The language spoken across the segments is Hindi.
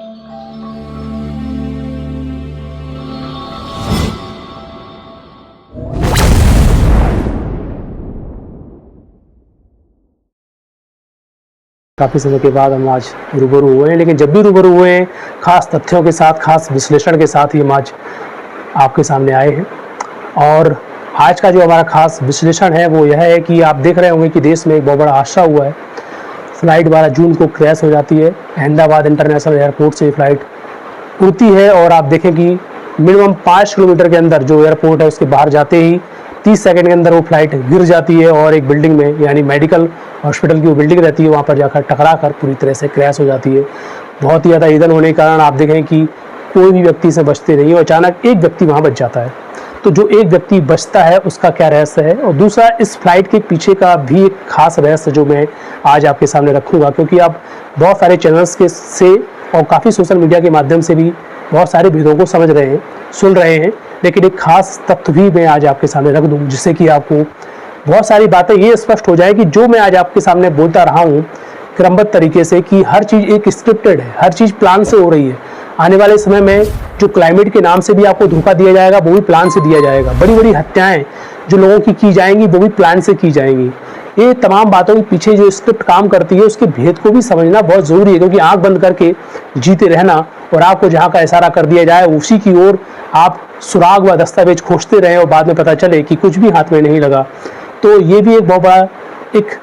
काफ़ी समय के बाद हम आज रूबरू हुए हैं, लेकिन जब भी रूबरू हुए हैं खास तथ्यों के साथ, खास विश्लेषण के साथ ही हम आज आपके सामने आए हैं। और आज का जो हमारा खास विश्लेषण है वो यह है कि आप देख रहे होंगे कि देश में एक बहुत बड़ा हादसा हुआ है। फ़्लाइट 12 जून को क्रैश हो जाती है। अहमदाबाद इंटरनेशनल एयरपोर्ट से फ़्लाइट उड़ती है और आप देखें कि मिनिमम 5 किलोमीटर के अंदर जो एयरपोर्ट है उसके बाहर जाते ही 30 सेकंड के अंदर वो फ्लाइट गिर जाती है और एक बिल्डिंग में, यानी मेडिकल हॉस्पिटल की वो बिल्डिंग रहती है, वहाँ पर जाकर टकरा कर पूरी तरह से क्रैश हो जाती है। बहुत ही ज़्यादा ईंधन होने के कारण आप देखें कि कोई भी व्यक्ति से बचते नहीं और अचानक एक व्यक्ति वहाँ बच जाता है। तो जो एक व्यक्ति बचता है उसका क्या रहस्य है, और दूसरा इस फ्लाइट के पीछे का भी एक खास रहस्य जो मैं आज आपके सामने रखूँगा, क्योंकि आप बहुत सारे चैनल्स के से और काफ़ी सोशल मीडिया के माध्यम से भी बहुत सारे भेदों को समझ रहे हैं, सुन रहे हैं, लेकिन एक खास तथ्य भी मैं आज आपके सामने रख दूं जिससे कि आपको बहुत सारी बातें ये स्पष्ट हो जाए कि जो मैं आज आपके सामने बोलता रहा हूँ क्रमबद्ध तरीके से, कि हर चीज़ एक स्क्रिप्टेड है, हर चीज़ प्लान से हो रही है। आने वाले समय में जो क्लाइमेट के नाम से भी आपको धोखा दिया जाएगा वो भी प्लान से दिया जाएगा। बड़ी बड़ी हत्याएँ जो लोगों की जाएंगी वो भी प्लान से की जाएंगी। ये तमाम बातों के पीछे जो स्क्रिप्ट काम करती है उसके भेद को भी समझना बहुत ज़रूरी है, क्योंकि आंख बंद करके जीते रहना और आपको जहाँ का इशारा कर दिया जाए उसी की ओर आप सुराग व दस्तावेज खोजते रहें और बाद में पता चले कि कुछ भी हाथ में नहीं लगा, तो ये भी एक बहुत बड़ा एक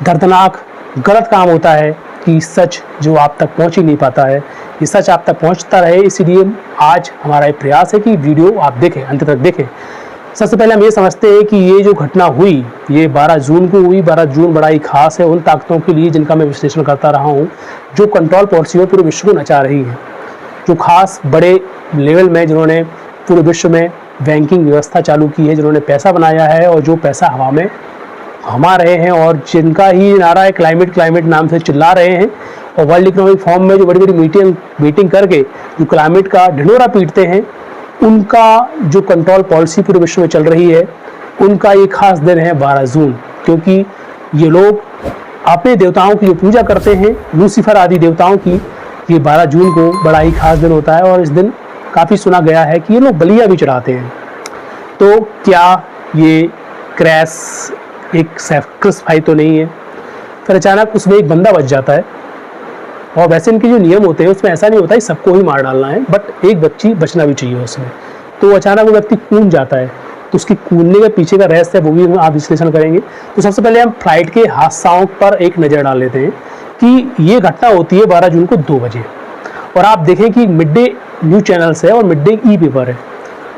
दर्दनाक गलत काम होता है कि सच जो आप तक पहुँच ही नहीं पाता है, ये सच आप तक पहुँचता रहे। इसीलिए आज हमारा एक प्रयास है कि वीडियो आप देखें, अंत तक देखें। सबसे पहले हम ये समझते हैं कि ये जो घटना हुई ये 12 जून को हुई। 12 जून बड़ा ही खास है उन ताकतों के लिए जिनका मैं विश्लेषण करता रहा हूँ, जो कंट्रोल पॉलिसी में पूरे विश्व को नचा रही है, जो खास बड़े लेवल में जिन्होंने पूरे विश्व में बैंकिंग व्यवस्था चालू की है, जिन्होंने पैसा बनाया है और जो पैसा हवा में घुमा रहे हैं और जिनका ही नारा है क्लाइमेट क्लाइमेट नाम से चिल्ला रहे हैं, और वर्ल्ड इकोनॉमिक फोरम में जो बड़ी बड़ी मीटिंग करके जो क्लाइमेट का ढिंढोरा पीटते हैं, उनका जो कंट्रोल पॉलिसी पूरे विश्व में चल रही है, उनका ये खास दिन है 12 जून। क्योंकि ये लोग अपने देवताओं की जो पूजा करते हैं, लूसीफर आदि देवताओं की, ये 12 जून को बड़ा ही खास दिन होता है और इस दिन काफ़ी सुना गया है कि ये लोग बलिया भी चढ़ाते हैं। तो क्या ये क्रैश एक सैक्रिफाइस तो नहीं है? फिर अचानक उसमें एक बंदा बच जाता है, और वैसे इनके जो नियम होते हैं उसमें ऐसा नहीं होता है सबको ही मार डालना है, बट एक बच्ची बचना भी चाहिए उसमें। तो अचानक वो व्यक्ति कूद जाता है, तो उसकी कूदने के पीछे का रहस्य है वो भी हम आप विश्लेषण करेंगे। तो सबसे पहले हम फ्लाइट के हादसाओं पर एक नज़र डाल लेते हैं कि ये घटना होती है 12 जून को 2 बजे, और आप देखें कि मिड डे न्यूज़ चैनल्स है और मिड डे ई पेपर है,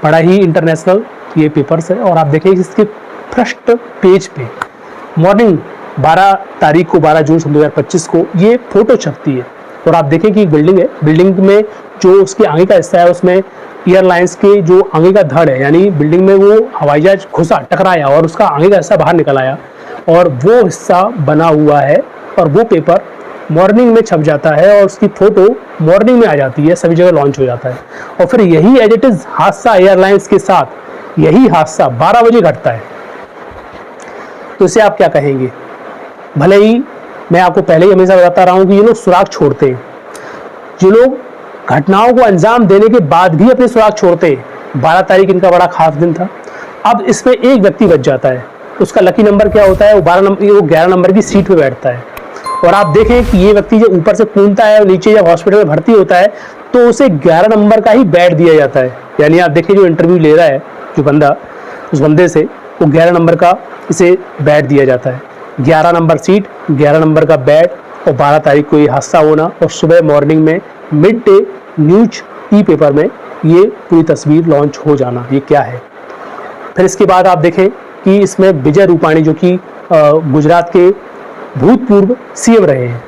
बड़ा ही इंटरनेशनल ये पेपर्स है। और आप देखें इसके फर्स्ट पेज पे मॉर्निंग 12 तारीख को 12 जून 2025 को ये फोटो छपती है, और आप देखें कि एक बिल्डिंग है, बिल्डिंग में जो उसके आगे का हिस्सा है उसमें एयरलाइंस के जो आगे का धड़ है, यानी बिल्डिंग में वो हवाई जहाज घुसा, टकराया और उसका आगे का हिस्सा बाहर निकल आया, और वो हिस्सा बना हुआ है और वो पेपर मॉर्निंग में छप जाता है और उसकी फ़ोटो मॉर्निंग में आ जाती है, सभी जगह लॉन्च हो जाता है। और फिर यही एज इट इज़ हादसा एयरलाइंस के साथ, यही हादसा 12 बजे घटता है। तो इसे आप क्या कहेंगे? भले ही मैं आपको पहले ही हमेशा बताता रहा हूँ कि ये लोग सुराग छोड़ते हैं, जो लोग घटनाओं को अंजाम देने के बाद भी अपने सुराग छोड़ते हैं। 12 तारीख इनका बड़ा खास दिन था। अब इसमें एक व्यक्ति बच जाता है, उसका लकी नंबर क्या होता है? वो 11 नंबर की सीट पे बैठता है। और आप देखें कि ये व्यक्ति जब ऊपर से कूदता है और नीचे जब हॉस्पिटल में भर्ती होता है तो उसे 11 नंबर का ही बेड दिया जाता है। यानी आप देखें जो इंटरव्यू ले रहा है जो बंदा, उस बंदे से वो 11 नंबर का इसे बेड दिया जाता है। 11 नंबर सीट, 11 नंबर का बेड, और 12 तारीख को ये हादसा होना और सुबह मॉर्निंग में मिड डे न्यूज ई पेपर में ये पूरी तस्वीर लॉन्च हो जाना, ये क्या है? फिर इसके बाद आप देखें कि इसमें विजय रूपाणी जो कि गुजरात के भूतपूर्व सीएम रहे हैं,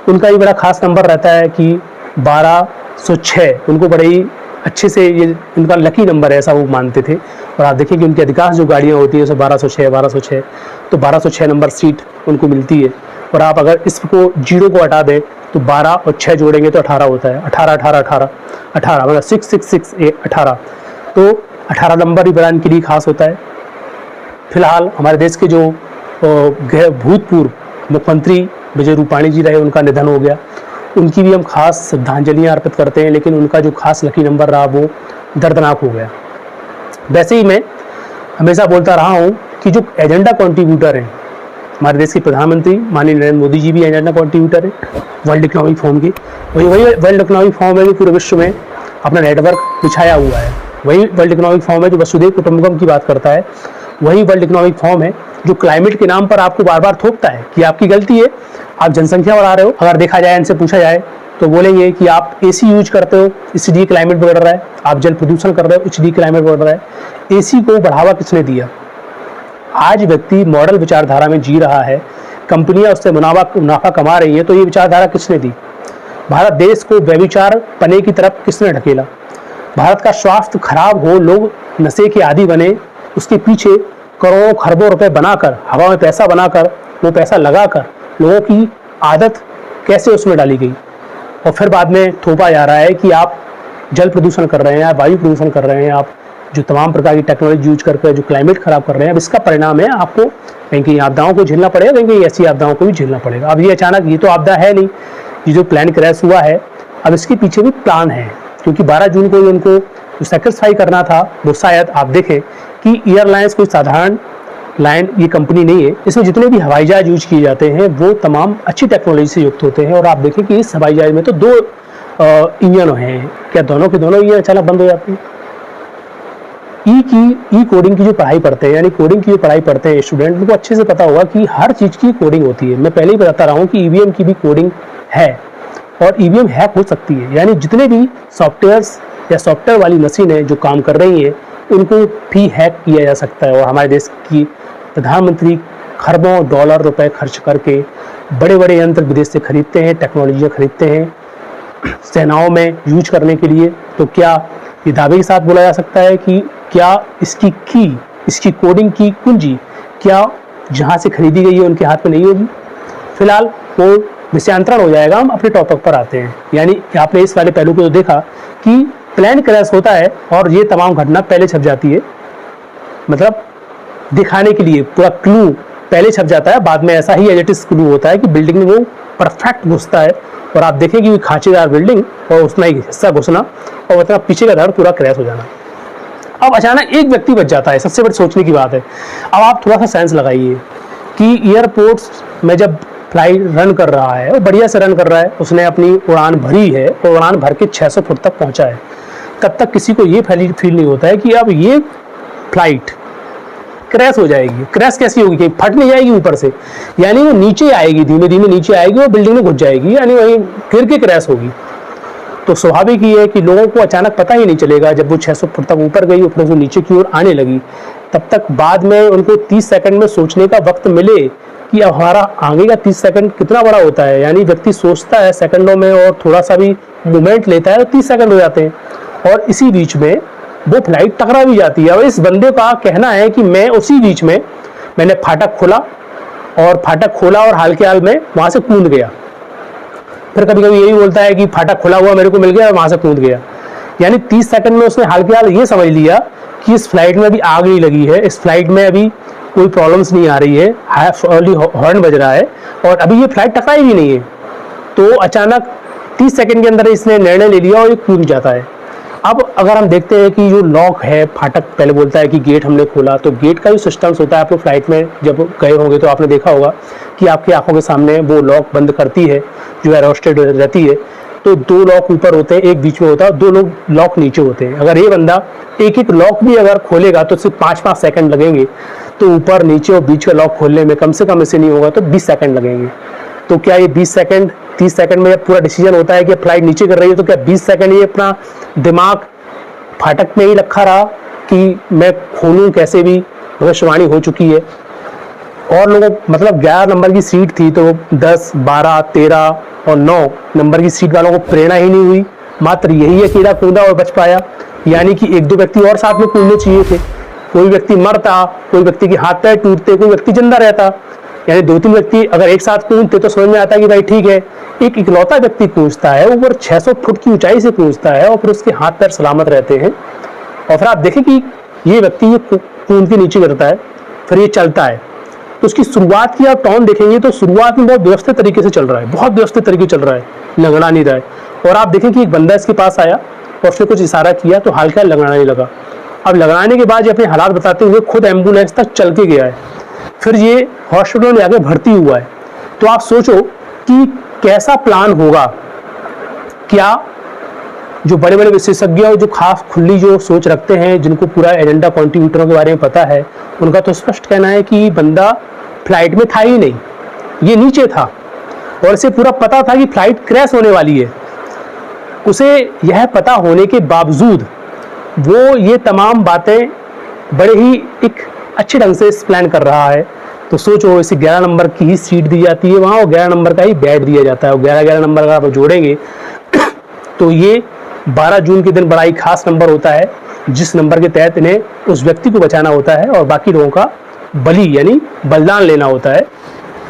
उनका ये बड़ा खास नंबर रहता है कि 1206। उनको बड़े ही अच्छे से ये इनका लकी नंबर है, ऐसा वो मानते थे। और आप देखिए कि उनके अधिकांश जो गाड़ियाँ होती हैं उसे 1206 तो 1206 नंबर सीट उनको मिलती है। और आप अगर इसको 0 को हटा दें तो 12 और 6 जोड़ेंगे तो 18 होता है। 18 मतलब 666 18। तो 18 नंबर ही बड़ा इनके लिए खास होता है। फिलहाल हमारे देश के जो भूतपूर्व मुख्यमंत्री विजय रूपाणी जी रहे, उनका निधन हो गया। उनकी भी हम खास श्रद्धांजलियाँ अर्पित करते हैं, लेकिन उनका जो खास लकी नंबर रहा वो दर्दनाक हो गया। वैसे ही मैं हमेशा बोलता रहा हूँ कि जो एजेंडा कंट्रीब्यूटर हैं, हमारे देश के प्रधानमंत्री माननीय नरेंद्र मोदी जी भी एजेंडा कंट्रीब्यूटर हैं वर्ल्ड इकोनॉमिक फोरम के। वही वर्ल्ड इकोनॉमिक फोरम है जो पूरे विश्व में अपना नेटवर्क बिछाया हुआ है। वही वर्ल्ड इकोनॉमिक फोरम है जो वसुधैव कुटुंबकम की बात करता है। वही वर्ल्ड इकोनॉमिक फोरम है जो क्लाइमेट के नाम पर आपको बार बार थोपता है कि आपकी गलती है, आप जनसंख्या बढ़ा रहे हो। अगर देखा जाए, इनसे पूछा जाए तो बोलेंगे कि आप एसी यूज करते हो इसलिए क्लाइमेट बढ़ रहा है, आप जल प्रदूषण कर रहे हो इसलिए क्लाइमेट बढ़ रहा है। एसी को बढ़ावा किसने दिया? आज व्यक्ति मॉडल विचारधारा में जी रहा है, कंपनियां उससे मुनाफा कमा रही है, तो ये विचारधारा किसने दी? भारत देश को व्यभिचार पने की तरफ किसने ढकेला? भारत का स्वास्थ्य खराब हो, लोग नशे के आदी बने, उसके पीछे करोड़ों खरबों रुपए बनाकर, हवा में पैसा बनाकर, वो पैसा लगाकर लोगों की आदत कैसे उसमें डाली गई, और फिर बाद में थोपा जा रहा है कि आप जल प्रदूषण कर रहे हैं, आप वायु प्रदूषण कर रहे हैं, आप जो तमाम प्रकार की टेक्नोलॉजी यूज करके जो क्लाइमेट खराब कर रहे हैं। अब इसका परिणाम है आपको कहीं कहीं आपदाओं को झेलना पड़ेगा, कहीं कहीं ऐसी आपदाओं को भी झेलना पड़ेगा। अब ये अचानक, ये तो आपदा है नहीं, ये जो प्लान क्रैश हुआ है, अब इसके पीछे भी प्लान है, क्योंकि 12 जून को उनको जो सेक्रीफाई करना था वो शायद आप देखें कि एयरलाइंस कोई साधारण लाइन ये कंपनी नहीं है। इसमें जितने भी हवाई जहाज यूज किए जाते हैं वो तमाम अच्छी टेक्नोलॉजी से युक्त होते हैं। और आप देखें कि इस हवाई जहाज में तो 2 इंजन हैं, क्या दोनों के दोनों इंजन अचानक बंद हो जाते हैं? ई कोडिंग की जो पढ़ाई पढ़ते हैं, यानी कोडिंग की जो पढ़ाई पढ़ते हैं स्टूडेंट, उनको अच्छे से पता होगा कि हर चीज़ की कोडिंग होती है। मैं पहले ही बताता रहा हूँ कि ईवीएम की भी कोडिंग है और ईवीएम हैक हो सकती है, यानी जितने भी सॉफ्टवेयर्स या सॉफ्टवेयर वाली मशीनें जो काम कर रही हैं उनको भी हैक किया जा सकता है। और हमारे देश की प्रधानमंत्री खरबों डॉलर रुपए खर्च करके बड़े बड़े यंत्र विदेश से खरीदते हैं, टेक्नोलॉजियाँ खरीदते हैं सेनाओं में यूज करने के लिए। तो क्या ये दावे के साथ बोला जा सकता है कि क्या इसकी कोडिंग की कुंजी क्या जहाँ से खरीदी गई है उनके हाथ में नहीं होगी? फिलहाल वो विषयांतरण हो जाएगा, हम अपने टॉपिक पर आते हैं। यानी आपने इस वाले पहलू को तो देखा कि प्लान क्रैश होता है और ये तमाम घटना पहले छप जाती है, मतलब दिखाने के लिए पूरा क्लू पहले छप जाता है, बाद में ऐसा ही एज इट इज क्लू होता है कि बिल्डिंग में वो परफेक्ट घुसता है और आप देखें कि खांचेदार बिल्डिंग और उतना ही हिस्सा घुसना और उतना पीछे का धड़ पूरा क्रैश हो जाना। अब अचानक एक व्यक्ति बच जाता है, सबसे बड़ी सोचने की बात है। अब आप थोड़ा सा सेंस लगाइए कि एयरपोर्ट्स में जब फ्लाइट रन कर रहा है और बढ़िया से रन कर रहा है, उसने अपनी उड़ान भरी है और उड़ान भर के 600 फुट तक पहुंचा है, तब तक किसी को ये फील नहीं होता है कि अब ये फ्लाइट क्रैश हो जाएगी। क्रैश कैसी होगी? कि फट नहीं जाएगी ऊपर से, यानी वो नीचे आएगी, धीमे धीमे नीचे आएगी और बिल्डिंग में घुस जाएगी, यानी वहीं गिर के क्रैश होगी। तो स्वाभाविक ही है कि लोगों को अचानक पता ही नहीं चलेगा, जब वो 600 फुट तक ऊपर गई, ऊपर से नीचे की ओर आने लगी, तब तक बाद में उनको 30 सेकंड में सोचने का वक्त मिले कि अब हमारा आगे का 30 सेकंड कितना बड़ा होता है। यानी व्यक्ति सोचता है सेकंडों में और थोड़ा सा भी मूवमेंट लेता है तो 30 सेकंड हो जाते हैं और इसी बीच में वो फ्लाइट टकरा भी जाती है। और इस बंदे का कहना है कि मैं उसी बीच में मैंने फाटक खोला और हाल के हाल में वहाँ से कूद गया। फिर कभी कभी यही बोलता है कि फाटक खुला हुआ मेरे को मिल गया और वहाँ से कूद गया। यानी 30 सेकंड में उसने हाल के हाल ये समझ लिया कि इस फ्लाइट में अभी आग नहीं लगी है, इस फ्लाइट में अभी कोई प्रॉब्लम्स नहीं आ रही है, हॉर्न बज रहा है और अभी ये फ्लाइट टकराई भी नहीं है। तो अचानक 30 सेकंड के अंदर इसने निर्णय ले लिया और ये कूद जाता है। अब अगर हम देखते हैं कि जो लॉक है, फाटक पहले बोलता है कि गेट हमने खोला, तो गेट का जो सिस्टम्स होता है, आप लोग फ्लाइट में जब गए होंगे तो आपने देखा होगा कि आपकी आंखों के सामने वो लॉक बंद करती है जो एरोस्टेड रहती है। तो 2 लॉक ऊपर होते हैं, एक बीच में होता है, 2 लोग लॉक नीचे होते हैं। अगर ये बंदा एक लॉक भी अगर खोलेगा तो सिर्फ 5-5 सेकंड लगेंगे, तो ऊपर नीचे और बीच का लॉक खोलने में कम से कम इसे नहीं होगा तो 20 सेकंड लगेंगे। तो क्या ये 20 सेकंड 30 सेकंड में जब पूरा डिसीजन होता है कि फ्लाइट नीचे कर रही है, तो क्या 20 सेकंड ये अपना दिमाग फाटक में ही रखा रहा कि मैं खोलूं कैसे भी? भविष्यवाणी हो चुकी है। और लोगों, मतलब 11 नंबर की सीट थी तो 10, 12, 13 और 9 नंबर की सीट वालों को प्रेरणा ही नहीं हुई, मात्र यही अकेला कूदा और बच पाया। यानी कि 1-2 व्यक्ति और साथ में कूदने चाहिए थे, कोई व्यक्ति मरता, कोई व्यक्ति के हाथ पैर टूटते, कोई व्यक्ति जिंदा रहता। यानी 2-3 व्यक्ति अगर एक साथ कूदते तो समझ में आता कि भाई ठीक है, एक इकलौता व्यक्ति कूदता है, ऊपर 600 फुट की ऊंचाई से कूदता है और फिर उसके हाथ पैर सलामत रहते हैं। और फिर आप देखें कि ये व्यक्ति ये कूद के नीचे गिरता है, फिर ये चलता है। तो उसकी शुरुआत की आप टॉन देखेंगे तो शुरुआत में बहुत व्यवस्थित तरीके से चल रहा है, बहुत व्यवस्थित तरीके से चल रहा है। लंगड़ा नहीं रहा है। और आप देखें कि एक बंदा इसके पास आया और उसने कुछ इशारा किया तो हाल क्या लंगड़ाने लगा। अब लंगड़ाने के बाद ये अपने हालात बताते हुए खुद एम्बुलेंस तक चल के गया है, फिर ये हॉस्पिटल में आके भर्ती हुआ है। तो आप सोचो कि कैसा प्लान होगा। क्या जो बड़े बड़े विशेषज्ञ और जो खास खुली जो सोच रखते हैं, जिनको पूरा एजेंडा कंट्रीब्यूटरों के बारे में पता है, उनका तो स्पष्ट कहना है कि बंदा फ्लाइट में था ही नहीं, ये नीचे था और इसे पूरा पता था कि फ्लाइट क्रैश होने वाली है। उसे यह पता होने के बावजूद वो ये तमाम बातें बड़े ही एक अच्छे ढंग से प्लान कर रहा है। तो सोचो, इसे 11 नंबर की ही सीट दी जाती है वहाँ और 11 नंबर का ही बेड दिया जाता है। और 11 नंबर का आप जोड़ेंगे तो ये 12 जून के दिन बड़ा ही खास नंबर होता है, जिस नंबर के तहत इन्हें उस व्यक्ति को बचाना होता है और बाकी लोगों का बलि यानी बलिदान लेना होता है।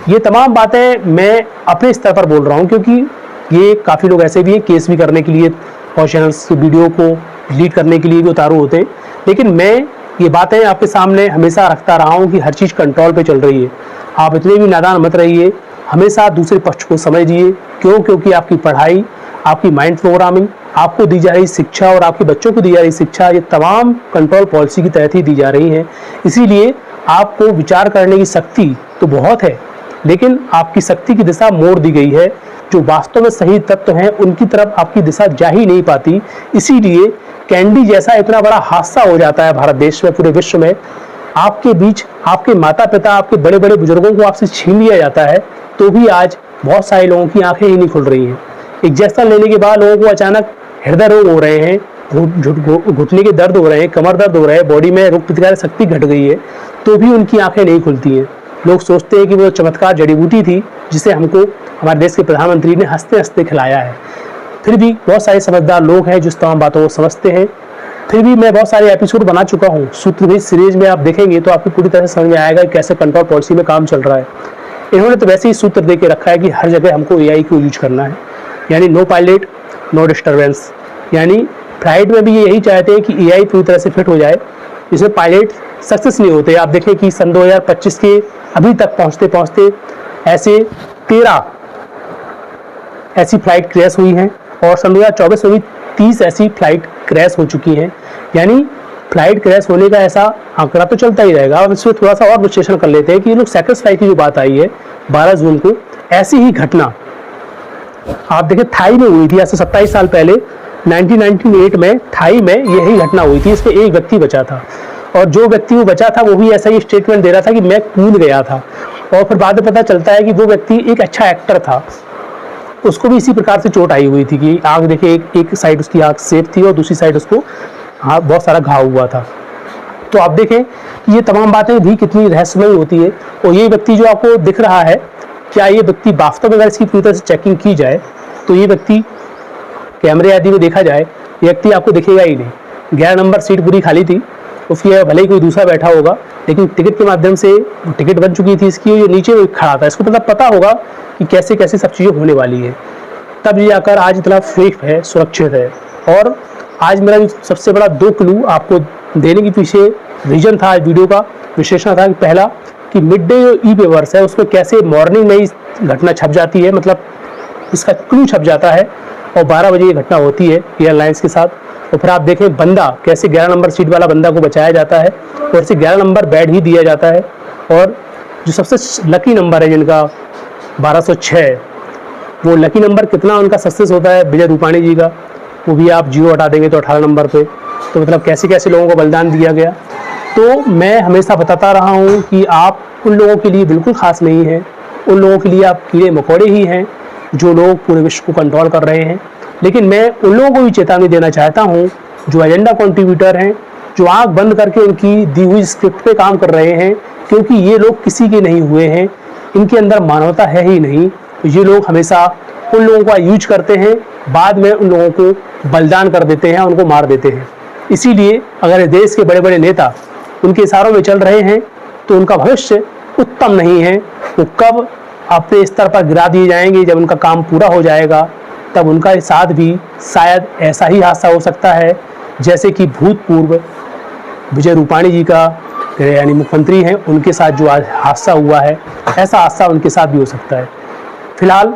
ये तमाम बातें मैं अपने स्तर पर बोल रहा हूँ, क्योंकि ये काफ़ी लोग ऐसे भी हैं केस भी करने के लिए क्वेश्चंस वीडियो को डिलीट करने के लिए भी उतारू होते हैं। लेकिन मैं ये बातें आपके सामने हमेशा रखता रहा हूँ कि हर चीज़ कंट्रोल पे चल रही है। आप इतने भी नादान मत रहिए, हमेशा दूसरे पक्ष को समझिए। क्योंकि आपकी पढ़ाई, आपकी माइंड प्रोग्रामिंग, आपको दी जा रही शिक्षा और आपके बच्चों को दी जा रही शिक्षा, ये तमाम कंट्रोल पॉलिसी के तहत ही दी जा रही हैं। इसीलिए आपको विचार करने की शक्ति तो बहुत है, लेकिन आपकी शक्ति की दिशा मोड़ दी गई है। जो वास्तव में सही तत्व हैं उनकी तरफ आपकी दिशा जा ही नहीं पाती। इसीलिए कैंडी जैसा इतना बड़ा हादसा हो जाता है भारत देश में, पूरे विश्व में। आपके बीच आपके माता पिता, आपके बड़े बड़े बुजुर्गों को आपसे छीन लिया जाता है, तो भी आज बहुत सारे लोगों की आंखें ही नहीं खुल रही हैं। इंजेक्शन लेने के बाद लोगों को अचानक हृदय रोग हो रहे हैं, घुटने के दर्द हो रहे हैं, कमर दर्द हो रहे हैं, बॉडी में रोग प्रतिकारक शक्ति घट गई है, तो भी उनकी आंखें नहीं खुलती हैं। लोग सोचते हैं कि वो चमत्कार जड़ी बूटी थी जिसे हमको हमारे देश के प्रधानमंत्री ने हंसते हंसते खिलाया है। फिर भी बहुत सारे समझदार लोग हैं जो इस तमाम बातों को समझते हैं। फिर भी मैं बहुत सारे एपिसोड बना चुका हूँ सूत्रधार सीरीज में, आप देखेंगे तो आपको पूरी तरह से समझ में आएगा कि कैसे कंट्रोल पॉलिसी में काम चल रहा है। इन्होंने तो वैसे ही सूत्र दे के रखा है कि हर जगह हमको AI को यूज करना है, यानी नो पायलट नो डिस्टर्बेंस। यानी फ्लाइट में भी ये यही चाहते हैं कि AI पूरी तरह से फिट हो जाए, जिसमें पायलट सक्सेस नहीं होते। आप देखें कि सन 2025 के अभी तक पहुँचते पहुँचते ऐसे 13 ऐसी फ्लाइट क्रैश हुई हैं और सन 2024 में भी 30 ऐसी फ्लाइट क्रैश हो चुकी हैं। यानी फ्लाइट क्रैश होने का ऐसा आंकड़ा तो चलता ही रहेगा। अब इसमें थोड़ा सा और विश्लेषण कर लेते हैं कि ये लोग सेकंड फ्लाइट की जो बात आई है 12 जून को, ऐसी ही घटना आप देखें थाई में हुई थी आज से 27 साल पहले 1998 में थाई में यही घटना हुई थी। इसमें एक व्यक्ति बचा था और जो व्यक्ति वो बचा था वो भी ऐसा ही स्टेटमेंट दे रहा था कि मैं कूद गया था। और फिर बाद में पता चलता है कि वो व्यक्ति एक अच्छा एक्टर था, उसको भी इसी प्रकार से चोट आई हुई थी कि आँख देखिए एक साइड उसकी आँख सेफ थी और दूसरी साइड उसको बहुत सारा घाव हुआ था। तो आप देखें कि ये तमाम बातें भी कितनी रहस्यमयी होती है। और ये व्यक्ति जो आपको दिख रहा है, क्या ये व्यक्ति वास्तव में अगर इसकी पूरी तरह से चेकिंग की जाए तो ये व्यक्ति कैमरे आदि में देखा जाए, ये व्यक्ति आपको दिखेगा ही नहीं। 11 नंबर सीट पूरी खाली थी, उसकी भले ही कोई दूसरा बैठा होगा, लेकिन टिकट के माध्यम से टिकट बन चुकी थी इसकी, ये नीचे खड़ा था। इसको पता होगा कि कैसे कैसे सब चीज़ें होने वाली है, तब ये आकर आज इतना सेफ है, सुरक्षित है। और आज मेरा जो सबसे बड़ा 2 क्लू आपको देने के पीछे रीजन था, आज वीडियो का विश्लेषण था कि पहला कि मिड डे जो ई-पेपर्स है उसमें कैसे मॉर्निंग में ही घटना छप जाती है, मतलब इसका क्लू छप जाता है और 12 बजे ये घटना होती है एयरलाइंस के साथ। और फिर आप देखें बंदा कैसे 11 नंबर सीट वाला बंदा को बचाया जाता है और इसे 11 नंबर बेड ही दिया जाता है। और जो सबसे लकी नंबर है जिनका 1206, वो लकी नंबर कितना उनका सक्सेस होता है विजय रूपाणी जी का, वो भी आप 0 हटा देंगे तो 18 नंबर पे। तो मतलब कैसे कैसे लोगों को बलिदान दिया गया। तो मैं हमेशा बताता रहा हूँ कि आप उन लोगों के लिए बिल्कुल ख़ास नहीं हैं, उन लोगों के लिए आप कीड़े मकोड़े ही हैं जो लोग पूरे विश्व को कंट्रोल कर रहे हैं। लेकिन मैं उन लोगों को भी चेतावनी देना चाहता हूँ जो एजेंडा कंट्रीब्यूटर हैं, जो आँख बंद करके उनकी दी हुई स्क्रिप्ट पे काम कर रहे हैं, क्योंकि ये लोग किसी के नहीं हुए हैं, इनके अंदर मानवता है ही नहीं। ये लोग हमेशा उन लोगों का यूज करते हैं, बाद में उन लोगों को बलिदान कर देते हैं, उनको मार देते हैं। इसीलिए अगर इस देश के बड़े बड़े नेता उनके इशारों में चल रहे हैं तो उनका भविष्य उत्तम नहीं है। वो कब अपने स्तर पर गिरा दिए जाएंगे, जब उनका काम पूरा हो जाएगा तब उनका साथ भी शायद ऐसा ही हादसा हो सकता है जैसे कि भूतपूर्व विजय रूपाणी जी का यानी मुख्यमंत्री हैं उनके साथ जो आज हादसा हुआ है, ऐसा हादसा उनके साथ भी हो सकता है। फिलहाल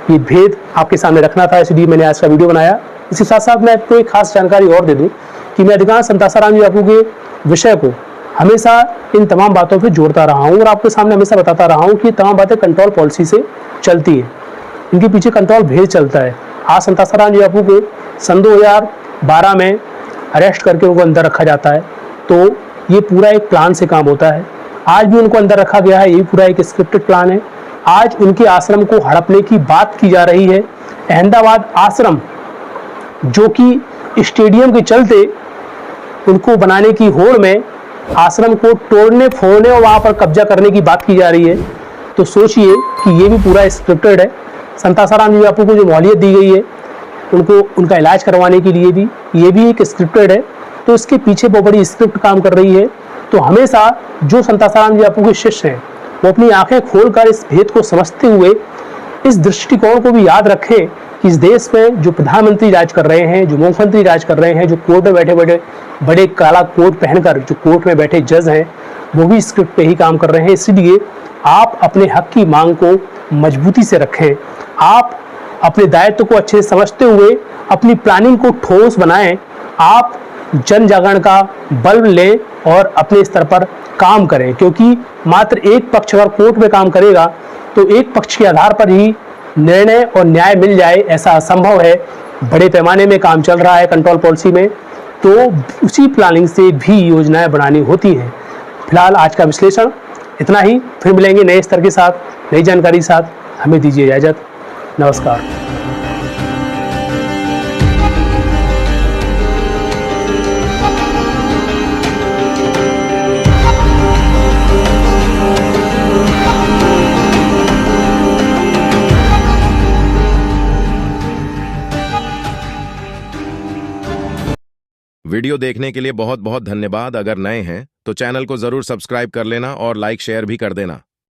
ये भेद आपके सामने रखना था, इसलिए मैंने आज का वीडियो बनाया। इसके साथ साथ मैं आपको एक खास जानकारी और दे दूं कि मैं अधिकांश संतासाराम जी बापू के विषय को हमेशा इन तमाम बातों पे जोड़ता रहा हूँ और आपके सामने हमेशा बताता रहा हूँ कि ये तमाम बातें कंट्रोल पॉलिसी से चलती हैं, इनके पीछे कंट्रोल भेद चलता है। आज संतासाराम जी बापू को सन 2012 में अरेस्ट करके उनको अंदर रखा जाता है, तो ये पूरा एक प्लान से काम होता है। आज भी उनको अंदर रखा गया है, ये पूरा एक स्क्रिप्टेड प्लान है। आज उनके आश्रम को हड़पने की बात की जा रही है। अहमदाबाद आश्रम जो कि स्टेडियम के चलते उनको बनाने की होड़ में आश्रम को तोड़ने फोड़ने और वहाँ पर कब्जा करने की बात की जा रही है, तो सोचिए कि ये भी पूरा स्क्रिप्टेड है। संतासाराम जी बापू को जो मोहलियत दी गई है उनको उनका इलाज करवाने के लिए भी, ये भी एक स्क्रिप्टेड है। तो इसके पीछे बहुत बड़ी स्क्रिप्ट काम कर रही है। तो हमेशा जो संतासाराम जी बापू के शिष्य हैं वो अपनी आंखें खोलकर इस भेद को समझते हुए इस दृष्टिकोण को भी याद रखें कि इस देश में जो प्रधानमंत्री राज कर रहे हैं, जो मुख्यमंत्री राज कर रहे हैं, जो कोर्ट में बैठे बैठे बड़े काला कोट पहनकर जो कोर्ट में बैठे जज हैं, वो भी स्क्रिप्ट पे ही काम कर रहे हैं। इसलिए आप अपने हक की मांग को मजबूती से रखें, आप अपने दायित्व को अच्छे से समझते हुए अपनी प्लानिंग को ठोस बनाएं, आप जन जागरण का बल्ब लें और अपने स्तर पर काम करें, क्योंकि मात्र एक पक्ष अगर कोर्ट में काम करेगा तो एक पक्ष के आधार पर ही निर्णय और न्याय मिल जाए ऐसा असंभव है। बड़े पैमाने में काम चल रहा है कंट्रोल पॉलिसी में, तो उसी प्लानिंग से भी योजनाएं बनानी होती हैं। फिलहाल आज का विश्लेषण इतना ही, फिर मिलेंगे नए स्तर के साथ, नई जानकारी के साथ। हमें दीजिए इजाजत, नमस्कार। वीडियो देखने के लिए बहुत बहुत धन्यवाद। अगर नए हैं तो चैनल को जरूर सब्सक्राइब कर लेना और लाइक शेयर भी कर देना।